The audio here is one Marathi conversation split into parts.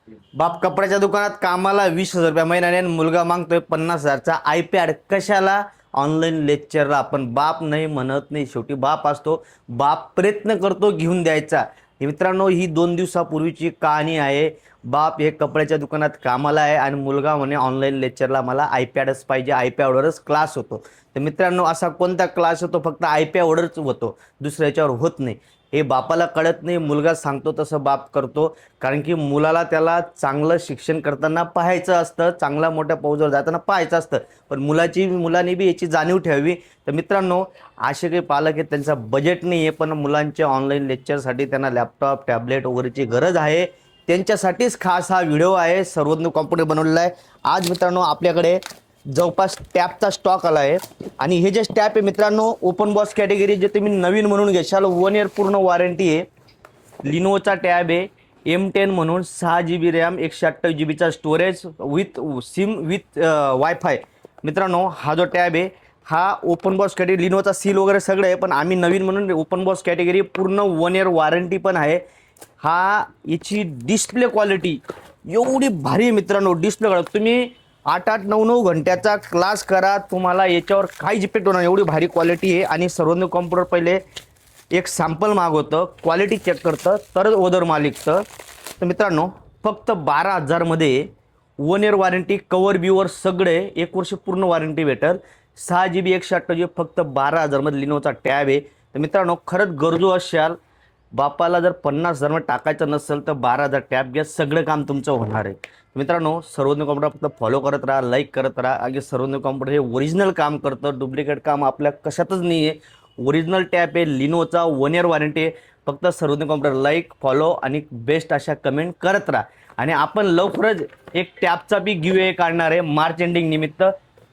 बाप कपड्याच्या दुकानात कामाला 20,000 रुपये महिन्याने आणि मुलगा मागतोय 50,000चा आयपॅड कशाला? ऑनलाईन लेक्चरला. आपण बाप नाही म्हणत नाही, शेवटी बाप असतो. बाप प्रयत्न करतो घेऊन द्यायचा. मित्रांनो, ही 2 दिवसापूर्वीची कहाणी आहे. बाप हे कपड्याच्या दुकानात कामाला आहे आणि मुलगा म्हणे ऑनलाईन लेक्चरला मला आयपॅडच पाहिजे, आयपॅडवरच क्लास होतो. तर मित्रांनो, असा कोणता क्लास होतो? फक्त आयपॅडवरच होतो, दुसऱ्या याच्यावर होत नाही. हे बापाला कळत नाही, मुलगा सांगतो तसं बाप करतो. कारण की मुलाला त्याला चांगलं शिक्षण करताना पाहायचं असतं, चांगला मोठ्या पौजावर जाताना पाहायचं असतं. पण मुलांनी बी याची जाणीव ठेवावी. तर मित्रांनो, असे काही पालक आहेत त्यांचा बजेट नाही आहे, पण मुलांच्या ऑनलाईन लेक्चरसाठी त्यांना लॅपटॉप टॅबलेट वगैरेची गरज आहे. त्यांच्यासाठीच खास हा व्हिडिओ आहे, सर्वज्ञ कॉम्प्युटर बनवलेला आहे. आज मित्रांनो आपल्याकडे जवळपास टॅबचा स्टॉक आला आहे. आणि हे जे टॅब आहे मित्रांनो, ओपन बॉक्स कॅटेगरी, जे तुम्ही नवीन म्हणून घेशाल, 1 इयर पूर्ण वॉरंटी आहे. लिनोचा टॅब आहे, M10 म्हणून, 6 GB RAM, 128 GB storage, with SIM with wifi. मित्रांनो, हा जो टॅब आहे हा ओपन बॉक्स कॅटेगरी, लिनोचा सील वगैरे सगळं आहे, पण आम्ही नवीन म्हणून ओपन बॉक्स कॅटेगरी, पूर्ण 1 इयर वॉरंटी पण आहे. याची डिस्प्ले क्वालिटी एवढी भारी आहे मित्रांनो. डिस्प्ले क्वालिटी तुम्ही 8-8, 9-9 घंट्याचा क्लास करा, तुम्हाला याच्यावर काहीच इफेक्ट होणार, एवढी भारी क्वालिटी आहे. आणि सर्वज्ञ कॉम्प्युटर पहिले एक सॅम्पल मागवतं, क्वालिटी चेक करतं, तरच ओदर माल निघतं. तर मित्रांनो, फक्त 12,000मध्ये 1 इयर वॉरंटी, कवर बिवर सगळे, 1 वर्ष पूर्ण वॉरंटी भेटेल. 6 GB 128 फक्त 12,000मध्ये लिनोचा टॅब आहे. तर मित्रांनो, खरंच गरजू असाल, बापाला जर 50,000 टाकायचं नसेल तर 12,000 टॅब घ्या, सगळं काम तुमचं होणार आहे. मित्रांनो, सर्वज्ञ कॉम्प्युटर फक्त फॉलो करत राहा, लाईक करत राहा. अगदी सर्वज्ञ कॉम्प्युटर हे ओरिजिनल काम करतं, डुप्लिकेट काम आपल्या कशातच नाही आहे. ओरिजिनल टॅब आहे, लिनोचा 1 इयर वॉरंटी आहे. फक्त सर्वज्ञ कॉम्प्युटर लाईक, फॉलो आणि बेस्ट अशा कमेंट करत राहा. आणि आपण लवकरच एक टॅबचा बी गिव्ह काढणार आहे मार्च एंडिंग निमित्त.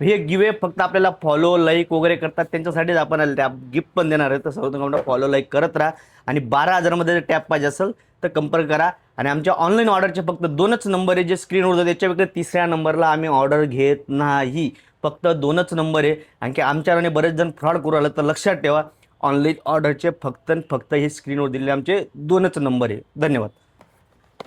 हे गिव्ह फक्त आपल्याला फॉलो लाईक वगैरे करतात त्यांच्यासाठीच आपण टॅब गिफ्ट पण देणार आहे. तर सर्वज्ञ कॉम्प्युटर फॉलो लाईक करत राहा. आणि 12,000मध्ये जर टॅब पाहिजे असेल तर संपर्क करा. आणि आमच्या ऑनलाईन ऑर्डरचे फक्त 2च नंबर आहे जे स्क्रीनवर होतात, त्याच्या व्यतिरिक्त तिसऱ्या नंबरला आम्ही ऑर्डर घेत नाही. फक्त 2च नंबर आहे. आणखी आमच्याकडे बरेच जण फ्रॉड करू आलं, तर लक्षात ठेवा, ऑनलाईन ऑर्डरचे फक्त हे स्क्रीनवर दिलेले आमचे 2च नंबर आहे. धन्यवाद.